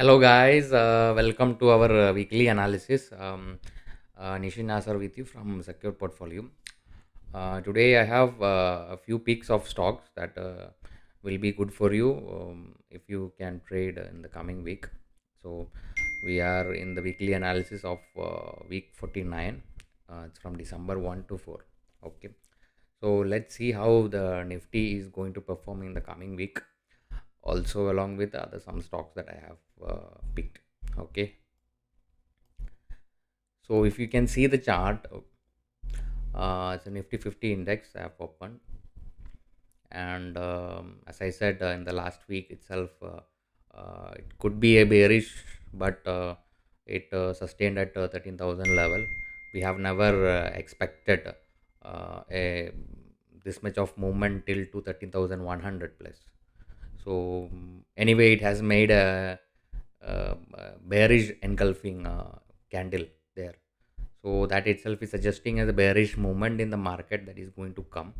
Hello, guys. Welcome to our weekly analysis. Nishin Nasar with you from Secure Portfolio. Today, I have a few picks of stocks that will be good for you if you can trade in the coming week. So, we are in the weekly analysis of week 49. It's from December 1 to 4. Okay. So, let's see how the Nifty is going to perform in the coming week, also along with other some stocks that I have picked. Okay, so if you can see the chart, it's a Nifty 50 index I have opened, and as I said in the last week itself, it could be a bearish, but it sustained at 13,000 level. We have never expected a this much of movement till to 13,100 plus. So anyway, it has made a bearish engulfing candle there. So that itself is suggesting as a bearish movement in the market that is going to come.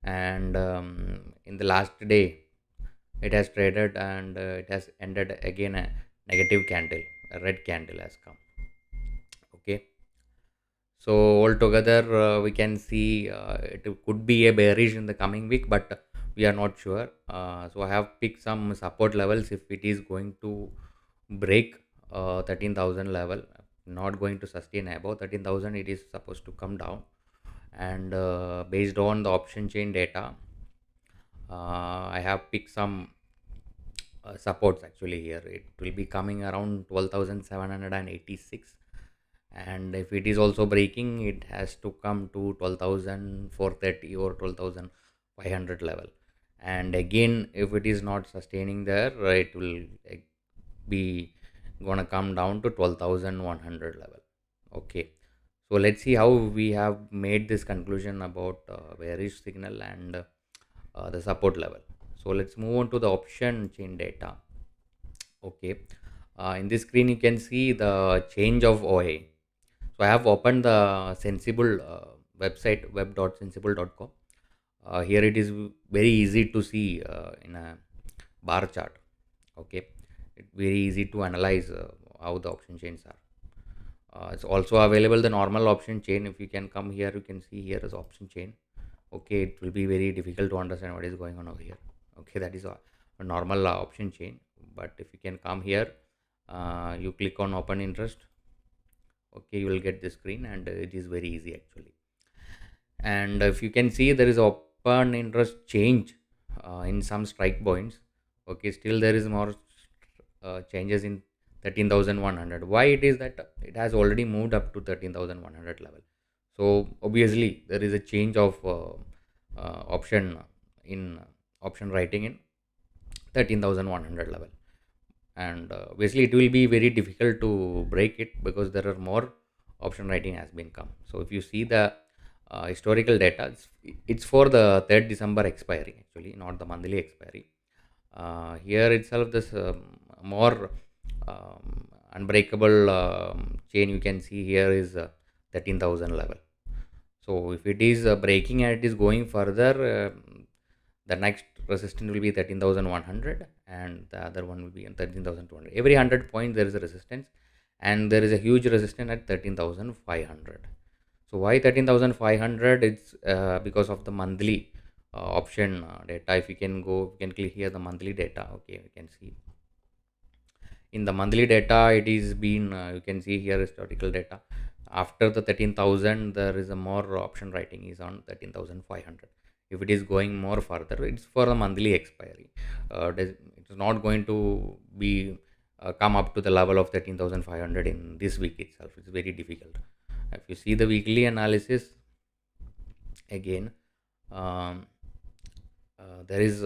And in the last day, it has traded and it has ended again a negative candle, a red candle has come. Okay. So altogether, we can see it could be a bearish in the coming week, but we are not sure. So I have picked some support levels if it is going to break 13,000 level, not going to sustain above 13,000. It is supposed to come down, and based on the option chain data, I have picked some supports actually here. It will be coming around 12,786, and if it is also breaking, it has to come to 12,430 or 12,500 level. And again, if it is not sustaining there, it will be gonna come down to 12,100 level. Okay, so let's see how we have made this conclusion about bearish signal and the support level. So let's move on to the option chain data. Okay, in this screen you can see the change of OA. So I have opened the Sensible website, web.sensible.com. Here it is very easy to see in a bar chart. Okay, it's very easy to analyze how the option chains are. It's also available the normal option chain. If you can come here, you can see here is option chain. Okay, it will be very difficult to understand what is going on over here. Okay, that is a normal option chain. But if you can come here, you click on open interest. Okay, you will get the screen, and it is very easy actually. And if you can see, there is open interest change in some strike points. Okay, still there is more changes in 13,100. Why it is that it has already moved up to 13,100 level? So obviously there is a change of option in option writing in 13,100 level, and obviously it will be very difficult to break it because there are more option writing has been come. So if you see the historical data, it's for the 3rd December expiry actually, not the monthly expiry. Here itself this more unbreakable chain you can see here is 13,000 level. So if it is breaking and it is going further, the next resistance will be 13,100 and the other one will be 13,200. Every 100 points there is a resistance, and there is a huge resistance at 13,500. So why 13,500? It's because of the monthly option data. If you can go, you can click here the monthly data. Okay, you can see in the monthly data it is been you can see here historical data. After the 13,000 there is a more option writing is on 13,500. If it is going more further, it's for the monthly expiry. It is not going to be come up to the level of 13,500 in this week itself. It's very difficult. If you see the weekly analysis again, um, there is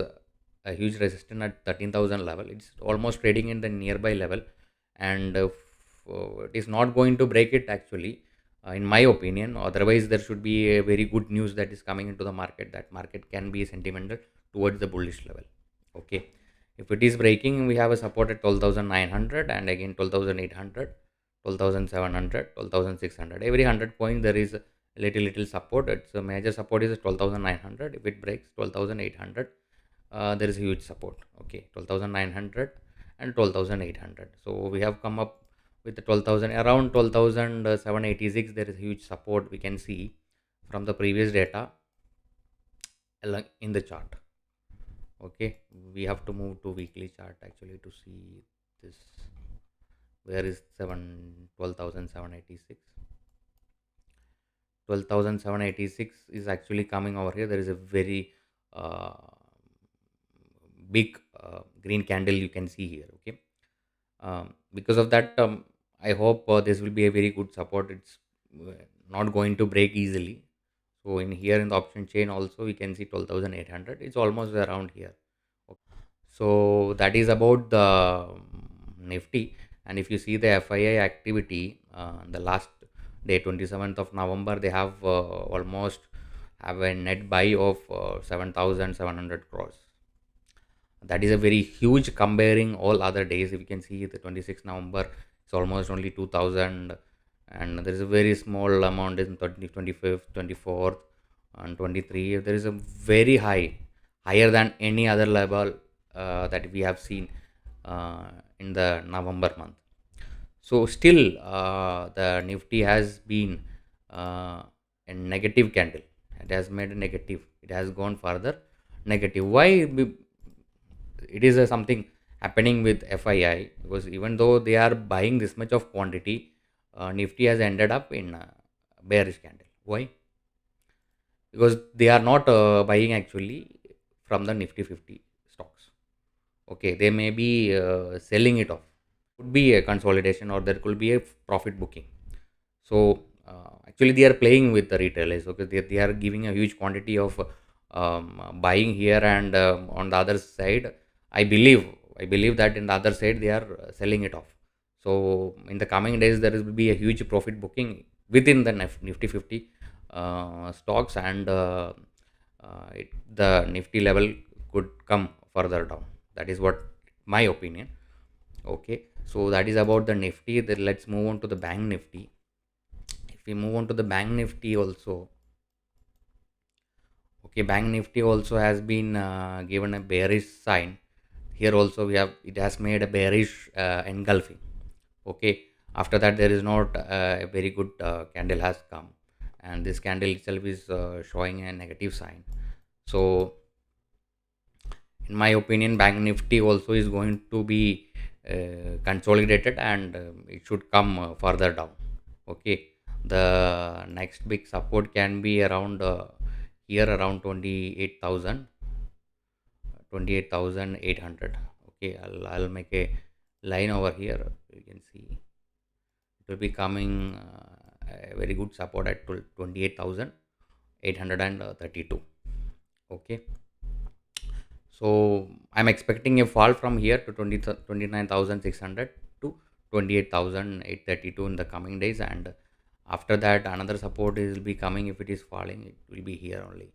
a huge resistance at 13,000 level. It's almost trading in the nearby level, and it is not going to break it actually, in my opinion. Otherwise, there should be a very good news that is coming into the market. That market can be sentimental towards the bullish level. Okay, if it is breaking, we have a support at 12,900 and again 12,800, 12,700, 12,600. Every 100 points there is a little support. Its a major support is 12,900. If it breaks 12,800, there is a huge support. Okay, 12,900 and 12,800. So we have come up with the 12,000, around 12,786. There is huge support we can see from the previous data in the chart. Okay, we have to move to weekly chart actually to see this. Where is 12,786? 12,786 is actually coming over here. There is a very uh, big green candle you can see here. Okay, because of that, I hope this will be a very good support. It's uh, not going to break easily. So in here in the option chain also we can see 12,800. It's almost around here. So that is about the Nifty. And if you see the FII activity, the last day, 27th of November, they have almost have a net buy of 7,700 crores. That is a very huge comparing all other days. If you can see the 26th November, it's almost only 2,000, and there is a very small amount in 30, 25th, 24th, and 23. There is a very high, higher than any other level that we have seen in the November month. So still, the Nifty has been a negative candle. It has made a negative. It has gone further negative. Why? It is something happening with FII, because even though they are buying this much of quantity, Nifty has ended up in bearish candle. Why? Because they are not buying actually from the Nifty 50 stocks. Okay, they may be selling it off. Could be a consolidation, or there could be a profit booking. So actually, they are playing with the retailers. Okay, they are giving a huge quantity of buying here, and on the other side, I believe I believe that in the other side they are selling it off. So in the coming days, there will be a huge profit booking within the Nifty 50 stocks, and the Nifty level could come further down. That is what my opinion. Okay, so that is about the Nifty. Then let's move on to the Bank Nifty. If we move on to the Bank Nifty also, okay, Bank Nifty also has been given a bearish sign. Here also we have, it has made a bearish engulfing. Okay, after that there is not a very good candle has come, and this candle itself is showing a negative sign. So in my opinion, Bank Nifty also is going to be consolidated, and it should come further down. Okay, the next big support can be around here around 28,800. Okay, I'll make a line over here. You can see it will be coming a very good support at 28,832. Okay, so I'm expecting a fall from here to 29,600 to 28,832 in the coming days, and after that another support will be coming. If it is falling, it will be here only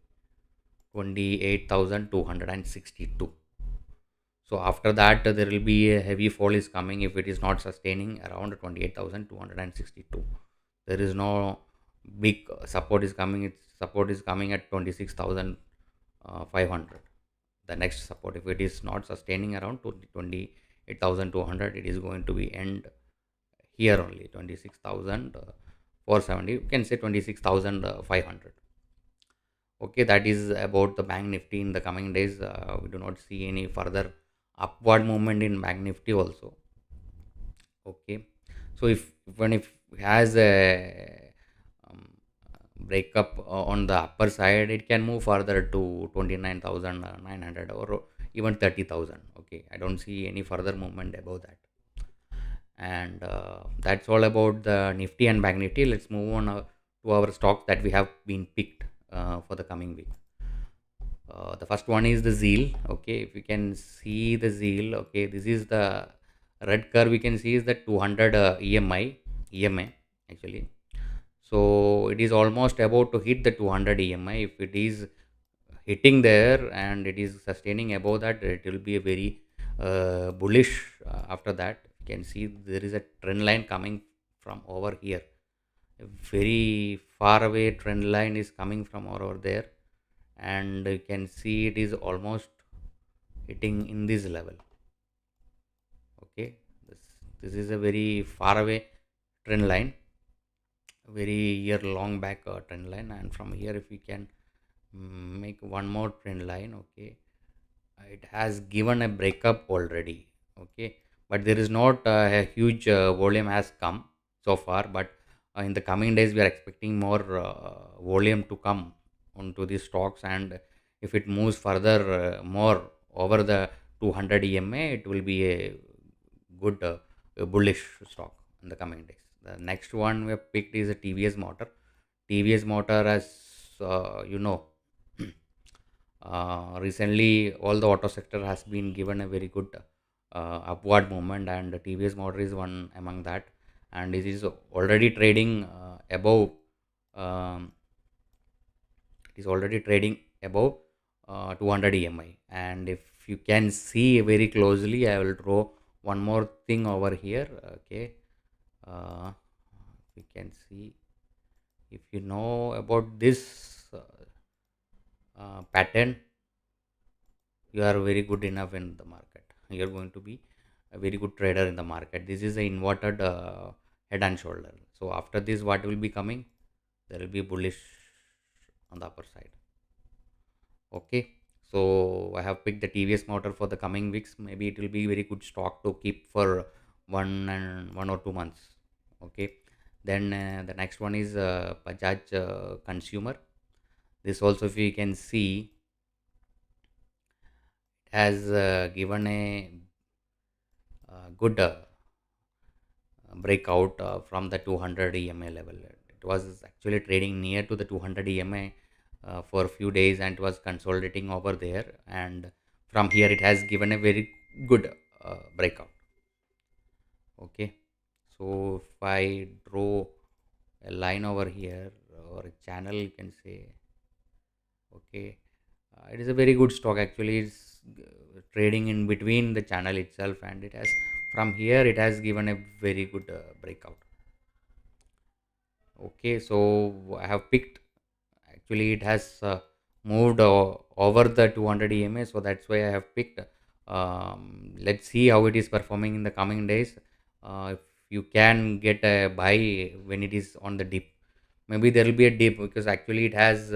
28,262. So after that there will be a heavy fall is coming if it is not sustaining around 28,262. There is no big support is coming. Its support is coming at 26,500. The next support, if it is not sustaining around 28,200, it is going to be end here only 26,470. You can say 26,500. Okay, that is about the Bank Nifty. In the coming days, we do not see any further upward movement in Bank Nifty also. Okay, so if it has a um, breakup on the upper side, it can move further to 29,900 or even 30,000. Okay, I don't see any further movement above that. And that's all about the Nifty and Bank Nifty. Let's move on to our stocks that we have been picked for the coming week. The first one is the Zeal. Okay, if you can see the Zeal, okay, this is the red curve. We can see is the 200 EMA actually. So it is almost about to hit the 200 EMI. If it is hitting there and it is sustaining above that, it will be a very bullish. After that, you can see there is a trend line coming from over here. A very far away trend line is coming from over there, and you can see it is almost hitting in this level. Okay, this, this is a very far away trend line, very year long back trend line, and from here if we can make one more trend line. Okay, it has given a breakup already. Okay, but there is not a huge volume has come so far, but in the coming days we are expecting more volume to come onto these stocks, and if it moves further more over the 200 EMA, it will be a good bullish stock in the coming days. The next one we have picked is a TVS Motor. TVS Motor, as you know, recently all the auto sector has been given a very good upward movement, and the TVS Motor is one among that, and it is already trading above. Um, it is already trading above 200 EMI, and if you can see very closely, I will draw one more thing over here. Okay, you can see, if you know about this pattern, you are very good enough in the market. You are going to be a very good trader in the market. This is a inverted head and shoulder. So after this, what will be coming? There will be bullish on the upper side. Okay. So I have picked the TVS Motor for the coming weeks. Maybe it will be very good stock to keep for 1 or 2 months. Okay. Then the next one is Bajaj Consumer. This also, if you can see, has given a good breakout from the 200 EMA level. It was actually trading near to the 200 EMA for a few days, and it was consolidating over there. And from here, it has given a very good breakout. Okay, so if I draw a line over here, or a channel, you can say, okay, it is a very good stock. Actually, it's trading in between the channel itself, and it has, from here it has given a very good breakout. Okay, so I have picked, actually it has moved over the 200 EMA, so that's why I have picked. Let's see how it is performing in the coming days. If you can get a buy when it is on the dip, maybe there will be a dip, because actually it has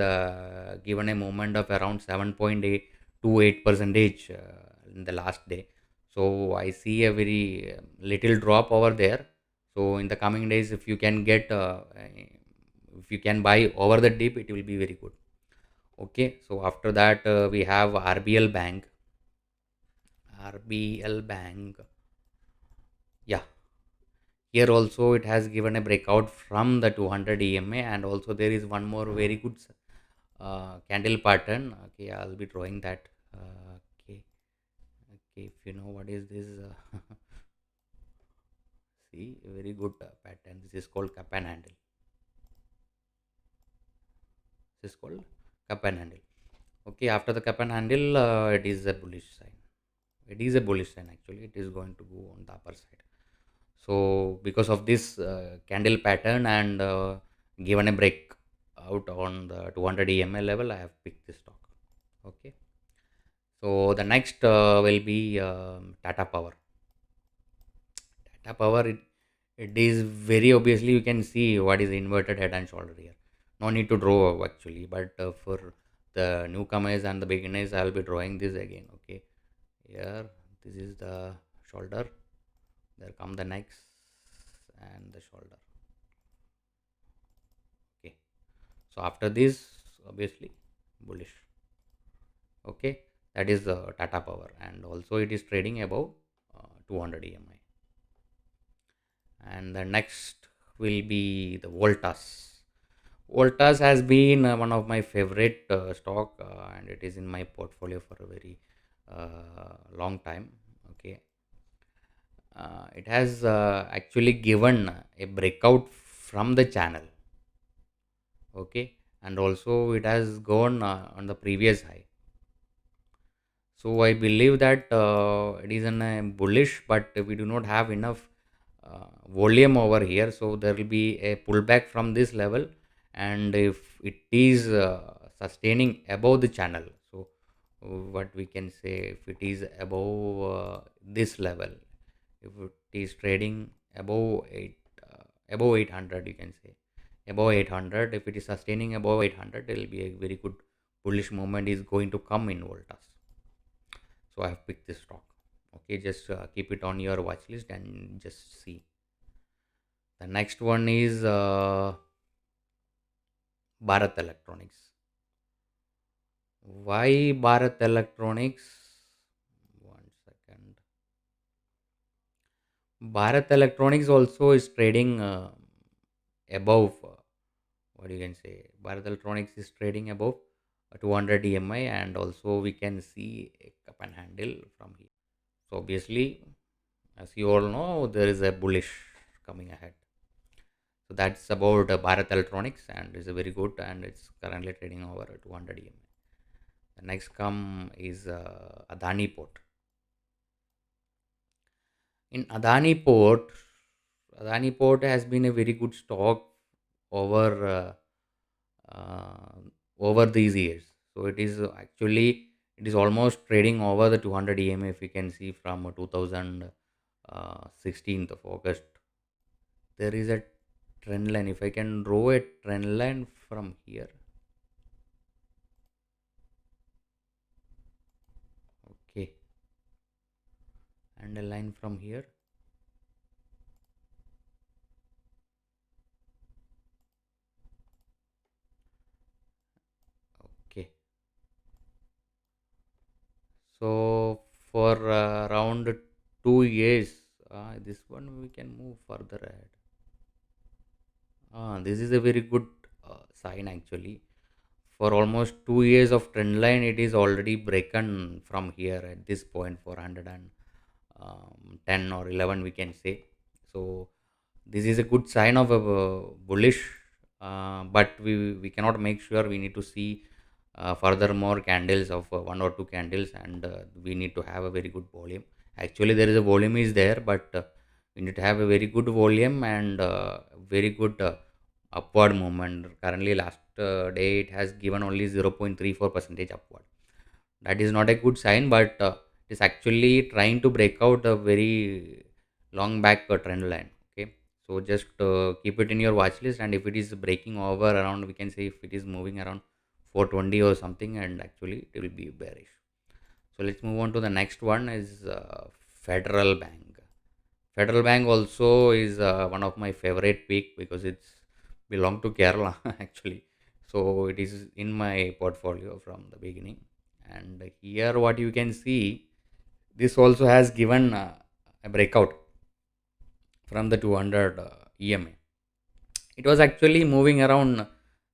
given a movement of around 7.8 to 8 percentage in the last day. So I see a very little drop over there. So in the coming days, if you can get if you can buy over the dip, it will be very good. Okay, so after that we have RBL Bank. RBL Bank, yeah, here also it has given a breakout from the 200 EMA, and also there is one more very good candle pattern. Okay, I'll be drawing that. Okay, okay, if you know what is this, see, a very good pattern. This is called cup and handle. This is called cup and handle. Okay, after the cup and handle, it is a bullish sign. It is a bullish sign actually. It is going to go on the upper side. So because of this candle pattern, and given a break out on the 200 EMA level, I have picked this stock. Okay. So the next will be Tata Power. Tata Power, it is very obviously, you can see what is inverted head and shoulder here. No need to draw actually, but for the newcomers and the beginners, I will be drawing this again. Okay, here this is the shoulder. There come the necks and the shoulder. Okay, so after this, obviously bullish. Okay, that is the Tata Power, and also it is trading above 200 EMI. And the next will be the Voltas. Voltas has been one of my favorite stock, and it is in my portfolio for a very long time. Okay, it has actually given a breakout from the channel. Okay, and also it has gone on the previous high. So I believe that it is in a bullish, but we do not have enough volume over here. So there will be a pullback from this level, and if it is sustaining above the channel, so what we can say, if it is above this level, If it is trading above 800, you can say above 800. If it is sustaining above 800, there will be a very good bullish movement is going to come in Voltas. So I have picked this stock. Okay, just keep it on your watch list and just see. The next one is Bharat Electronics. Why Bharat Electronics? One second. Bharat Electronics also is trading above, what you can say. Bharat Electronics is trading above 200 EMI, and also we can see a cup and handle from here. So obviously, as you all know, there is a bullish coming ahead. So that's about Bharat Electronics, and it's a very good, and it's currently trading over 200 EMI. The next come is Adani Port. In Adani Port has been a very good stock over over these years. So it is actually, it is almost trading over the 200 EMA, if you can see from 2016th of August. There is a trend line. If I can draw a trend line from here, okay, and a line from here. Okay, so for around 2 years, this one we can move further ahead. This is a very good sign actually. For almost 2 years of trend line, it is already broken from here at this point, 410 or 11, we can say. So this is a good sign of a bullish, but we cannot make sure. We need to see further more candles of one or two candles, and we need to have a very good volume. Actually, there is a volume is there, but we need to have a very good volume and very good upward movement. Currently, last day it has given only 0.34 percentage upward. That is not a good sign, but it is actually trying to break out a very long back trend line. Okay, so just keep it in your watch list, and if it is breaking over around, we can say if it is moving around 420 or something, and actually it will be bearish. So let's move on to the next one is Federal Bank. Federal Bank also is one of my favorite pick because it's belong to Kerala actually. So it is in my portfolio from the beginning. And here, what you can see, this also has given a breakout from the 200 EMA. It was actually moving around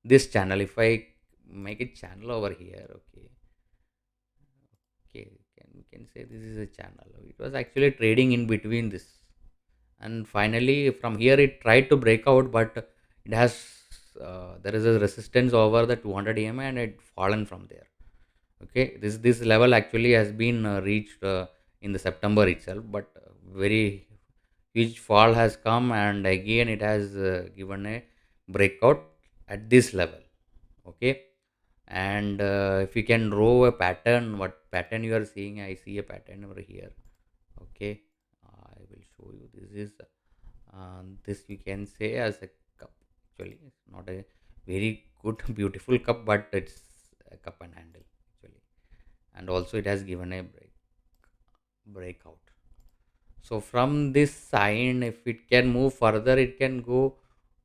this channel. If I make a channel over here, okay, okay, we can say this is a channel. It was actually trading in between this, and finally from here it tried to break out, but it has there is a resistance over the 200 EMA, and it fallen from there. Okay, this level actually has been reached in the September itself, but very huge fall has come, and again it has given a breakout at this level. Okay, and if you can draw a pattern, what pattern you are seeing, I see a pattern over here. Okay, I will show you. This is this we can say as a cup. Actually, it's not a very good beautiful cup, but it's a cup and handle actually, and also it has given a breakout. So from this sign, if it can move further, it can go.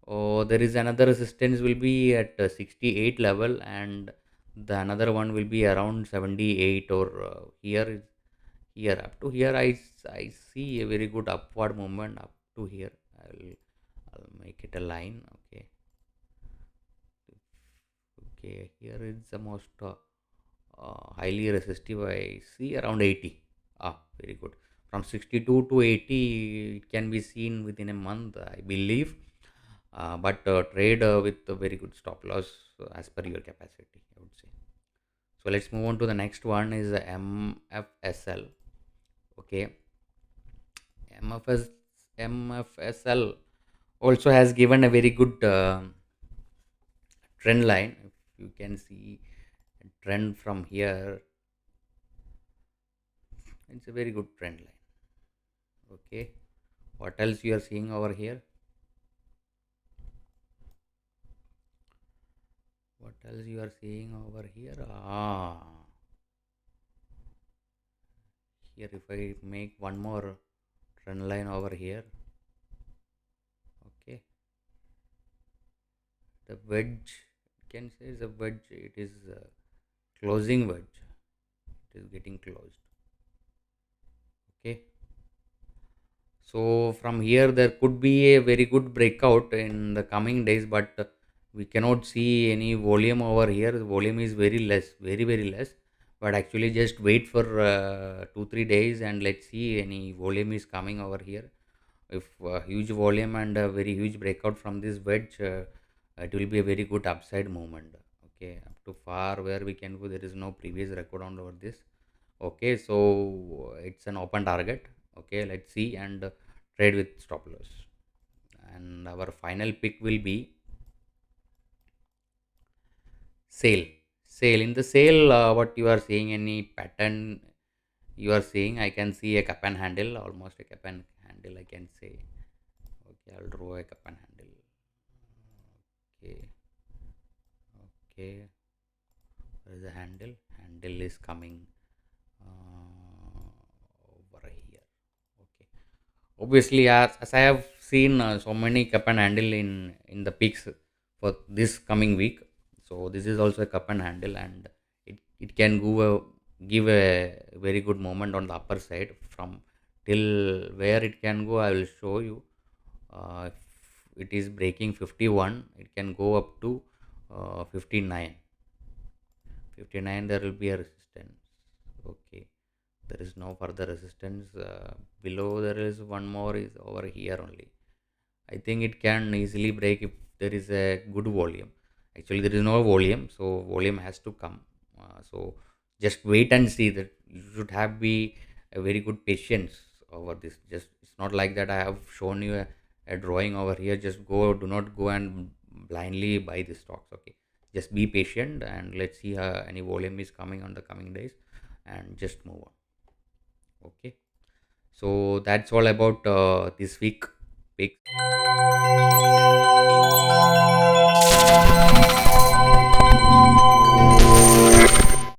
Oh, there is another resistance will be at 68 level, and the another one will be around 78, or here is here up to here. I see a very good upward movement up to here. I'll make it a line. Okay, okay. Here is the most highly resistive. I see around 80. Very good. From 62 to 80, it can be seen within a month, I believe. But trade with a very good stop loss as per your capacity, I would say. So let's move on to the next one is MFSL. Okay, MFS MFSL also has given a very good trend line. If you can see a trend from here, it's a very good trend line. Okay, What else you are seeing over here? What else you are seeing over here? Here if I make one more trend line over here, okay, the wedge, you can say is a wedge. It is closing wedge. It is getting closed. Okay. So from here there could be a very good breakout in the coming days, but we cannot see any volume over here. The volume is very less, very very less. But actually, just wait for 2 3 days and let's see any volume is coming over here. If huge volume and a very huge breakout from this wedge, it will be a very good upside movement. Okay, up to far where we can go. There is no previous record on over this. Okay, so it's an open target. Okay, let's see and trade with stop loss. And our final pick will be sale. Sale, in the sale, what you are seeing, any pattern you are seeing? I can see a cup and handle, almost a cup and handle, I can say. Okay, I'll draw a cup and handle. Okay, okay. Where is the handle? Handle is coming over here. Okay. Obviously, as I have seen so many cup and handle in the peaks for this coming week, so this is also a cup and handle, and it can give a very good moment on the upper side from till where it can go. I will show you. If it is breaking 51, it can go up to 59. 59 there will be a resistance. Okay, there is no further resistance below. There is one more is over here only. I think it can easily break if there is a good volume. Actually there is no volume, so volume has to come. So just wait and see. That you should have be a very good patience over this. Just it's not like that I have shown you a drawing over here. Just go, do not go and blindly buy the stocks. Okay, just be patient and let's see any volume is coming on the coming days and just move on. Okay, so that's all about this week pick.